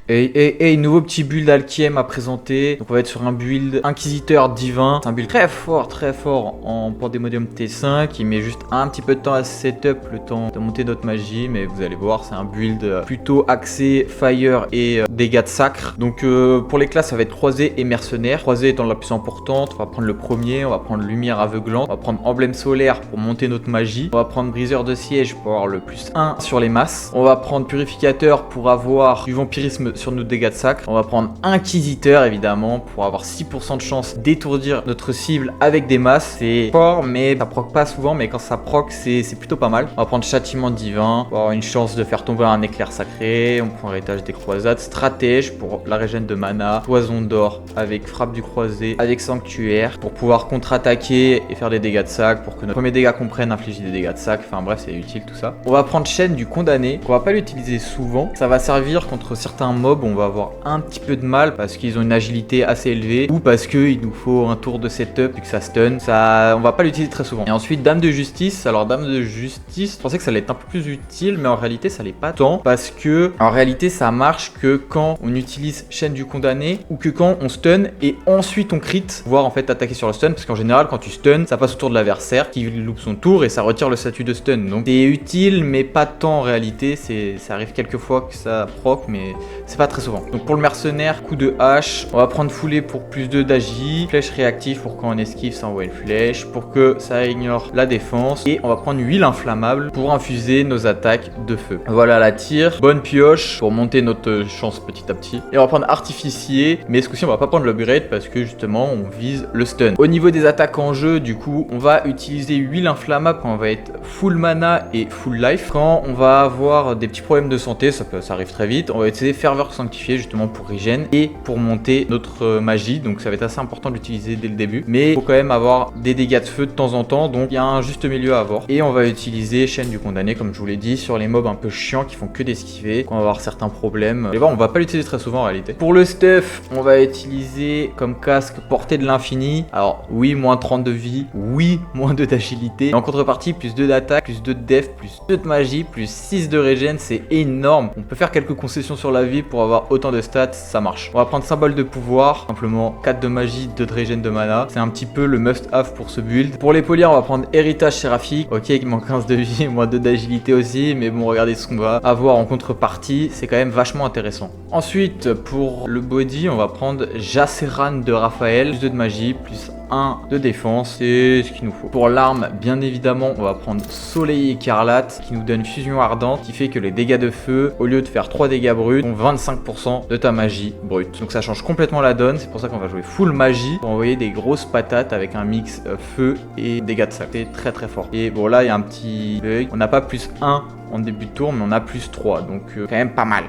Et nouveau petit build Alkiem à présenter. Donc on va être sur un build Inquisiteur Divin. C'est un build très fort en Pandemonium T5. Il met juste un petit peu de temps à setup, le temps de monter notre magie. Mais vous allez voir, c'est un build plutôt axé Fire et dégâts de sacre. Donc pour les classes, ça va être Croisé et Mercenaire. Croisé étant la plus importante, on va prendre le premier. On va prendre Lumière Aveuglante. On va prendre Emblème Solaire pour monter notre magie. On va prendre Briseur de Siège pour avoir le +1 sur les masses. On va prendre Purificateur pour avoir du vampirisme sur nos dégâts de sacre. On va prendre Inquisiteur évidemment pour avoir 6% de chance d'étourdir notre cible avec des masses. C'est fort mais ça proc pas souvent, mais quand ça proc c'est plutôt pas mal. On va prendre Châtiment Divin pour avoir une chance de faire tomber un éclair sacré. On prend Héritage des Croisades. Stratège pour la régène de mana. Toison d'or avec Frappe du Croisé, avec Sanctuaire pour pouvoir contre-attaquer et faire des dégâts de sac, pour que notre premier dégât qu'on prenne inflige des dégâts de sac. Enfin bref, c'est utile tout ça. On va prendre Chaîne du Condamné, qu'on va pas l'utiliser souvent. Ça va servir contre certains mobs, on va avoir un petit peu de mal parce qu'ils ont une agilité assez élevée ou parce qu'il nous faut un tour de setup vu que ça stun. Ça, on va pas l'utiliser très souvent. Et ensuite, Dame de Justice. Alors Dame de Justice, je pensais que ça allait être un peu plus utile, mais en réalité ça l'est pas tant parce que en réalité ça marche que quand on utilise Chaîne du Condamné ou que quand on stun et ensuite on crit, voire en fait attaquer sur le stun, parce qu'en général quand tu stun, ça passe autour de l'adversaire qui loupe son tour et ça retire le statut de stun. Donc c'est utile mais pas tant en réalité, ça arrive quelques fois que ça proc mais c'est pas très souvent. Donc pour le mercenaire, coup de hache, on va prendre foulée pour +2 d'agi, flèche réactive pour quand on esquive ça envoie une flèche, pour que ça ignore la défense, et on va prendre huile inflammable pour infuser nos attaques de feu. Voilà la tire, bonne pioche pour monter notre chance petit à petit, et on va prendre artificier, mais ce coup-ci on va pas prendre l'upgrade parce que justement on vise le stun. Au niveau des attaques en jeu, du coup on va utiliser huile inflammable quand on va être full mana et full life. Quand on va avoir des petits problèmes de santé, ça arrive très vite, on va utiliser ferveur sanctifiée justement pour regen et pour monter notre magie. Donc ça va être assez important de l'utiliser dès le début, mais il faut quand même avoir des dégâts de feu de temps en temps, donc il y a un juste milieu à avoir. Et on va utiliser Chaîne du Condamné comme je vous l'ai dit sur les mobs un peu chiants qui font que d'esquiver, quand on va avoir certains problèmes. Et bon, on va pas l'utiliser très souvent en réalité. Pour le stuff, on va utiliser comme casque Portée de l'Infini. Alors oui, moins 30 de vie, oui, moins 2 d'agilité. En contrepartie, +2 d'attaque, +2 de def, +2 de magie, +6 de régène, c'est énorme. On peut faire quelques concessions sur la vie pour avoir autant de stats, ça marche. On va prendre Symbole de pouvoir, simplement 4 de magie, 2 de régène de mana. C'est un petit peu le must-have pour ce build. Pour les polir, on va prendre Héritage Séraphique. Ok, il manque 15 de vie, moins 2 d'agilité aussi, mais bon, regardez ce qu'on va avoir en contrepartie, c'est quand même vachement intéressant. Ensuite, pour le body, on va prendre Jacéran de Raphaël, +2 de magie, +1 de défense, c'est ce qu'il nous faut. Pour l'arme, bien évidemment, on va prendre Soleil Écarlate qui nous donne Fusion Ardente, qui fait que les dégâts de feu, au lieu de faire 3 dégâts bruts, font 25% de ta magie brute. Donc ça change complètement la donne, c'est pour ça qu'on va jouer full magie pour envoyer des grosses patates avec un mix feu et dégâts de sac. C'est très fort. Et bon là, il y a un petit bug, on n'a pas +1 en début de tour, mais on a +3, donc quand même pas mal.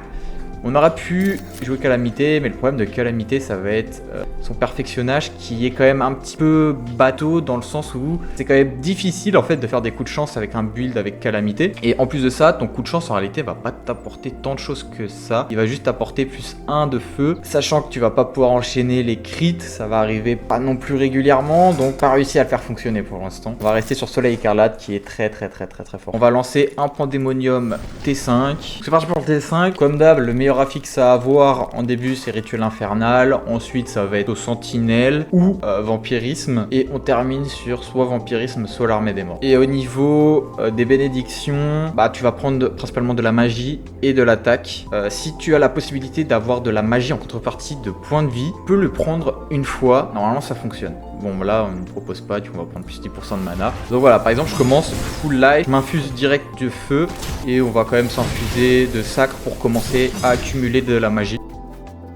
On aurait pu jouer Calamité, mais le problème de Calamité, ça va être son perfectionnage qui est quand même un petit peu bateau dans le sens où c'est quand même difficile en fait de faire des coups de chance avec un build avec Calamité. Et en plus de ça, ton coup de chance en réalité va pas t'apporter tant de choses que ça. Il va juste t'apporter +1 de feu, sachant que tu vas pas pouvoir enchaîner les crits, ça va arriver pas non plus régulièrement, donc pas réussi à le faire fonctionner pour l'instant. On va rester sur Soleil Écarlate qui est très fort. On va lancer un Pandémonium T5. C'est parti pour le T5. Comme d'hab, le meilleur affix à avoir en début c'est Rituel Infernal, ensuite ça va être au Sentinelle ou Vampirisme, et on termine sur soit Vampirisme soit l'Armée des Morts. Et au niveau des bénédictions, bah tu vas prendre principalement de la magie et de l'attaque. Si tu as la possibilité d'avoir de la magie en contrepartie de points de vie, tu peux le prendre une fois, normalement ça fonctionne. Bon là on ne propose pas, on va prendre +10% de mana. Donc voilà, par exemple je commence full life, je m'infuse direct de feu et on va quand même s'infuser de sacre pour commencer à accumuler de la magie.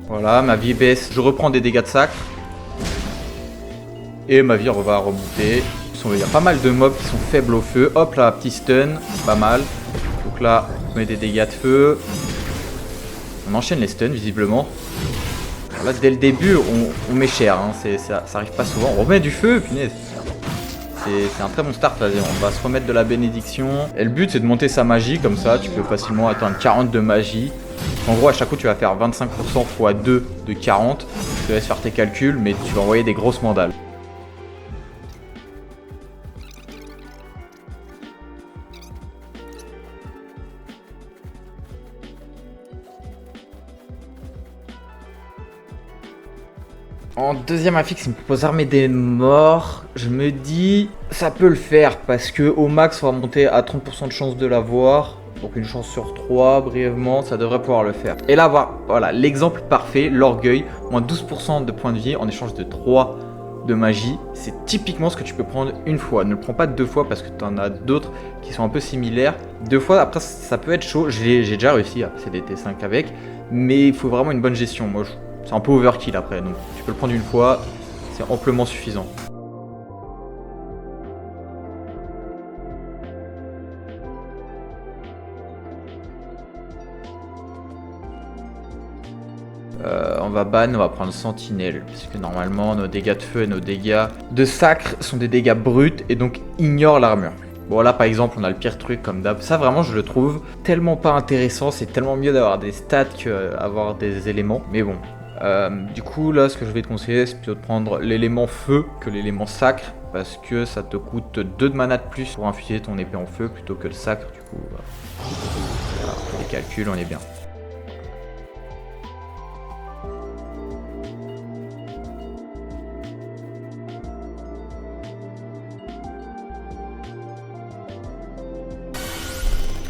Voilà, ma vie baisse, je reprends des dégâts de sacre. Et ma vie va remonter. Il y a pas mal de mobs qui sont faibles au feu. Hop là, petit stun, pas mal. Donc là, on met des dégâts de feu. On enchaîne les stuns visiblement. Là, dès le début, on met cher, hein. Ça arrive pas souvent. On remet du feu, punaise. C'est un très bon start. Vas-y, on va se remettre de la bénédiction. Et le but, c'est de monter sa magie, comme ça, tu peux facilement atteindre 40 de magie. En gros, à chaque coup, tu vas faire 25% x 2 de 40. Je te laisse faire tes calculs, mais tu vas envoyer des grosses mandales. En deuxième affixe, il me propose Armée des Morts. Je me dis, ça peut le faire parce que au max, on va monter à 30% de chance de l'avoir. Donc une chance sur 3, brièvement, ça devrait pouvoir le faire. Et là, voilà, l'exemple parfait, l'orgueil, moins 12% de points de vie en échange de 3 de magie. C'est typiquement ce que tu peux prendre une fois. Ne le prends pas 2 fois parce que tu en as d'autres qui sont un peu similaires. 2 fois, après, ça peut être chaud. J'ai déjà réussi à passer des T5 avec, mais il faut vraiment une bonne gestion. Moi, c'est un peu overkill après, donc tu peux le prendre une fois, c'est amplement suffisant. On va ban, on va prendre sentinelle, parce que normalement nos dégâts de feu et nos dégâts de sacre sont des dégâts bruts et donc ignore l'armure. Bon là par exemple on a le pire truc comme d'hab, ça vraiment je le trouve tellement pas intéressant, c'est tellement mieux d'avoir des stats qu'avoir des éléments, mais bon. Du coup là ce que je vais te conseiller c'est plutôt de prendre l'élément feu que l'élément sacre, parce que ça te coûte 2 de mana de plus pour infuser ton épée en feu plutôt que le sacre, du coup voilà, les calculs on est bien.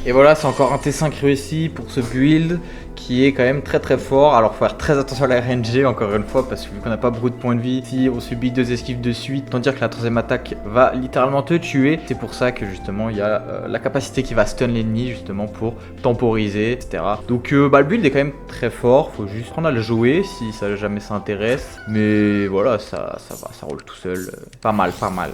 Et voilà, c'est encore un T5 réussi pour ce build qui est quand même très très fort. Alors faut faire très attention à la RNG encore une fois parce que vu qu'on n'a pas beaucoup de points de vie, si on subit 2 esquives de suite, autant dire que la troisième attaque va littéralement te tuer. C'est pour ça que justement il y a la capacité qui va stun l'ennemi justement pour temporiser, etc. Donc le build est quand même très fort, faut juste prendre à le jouer si ça jamais s'intéresse. Mais voilà, ça va, ça roule tout seul. Pas mal, pas mal.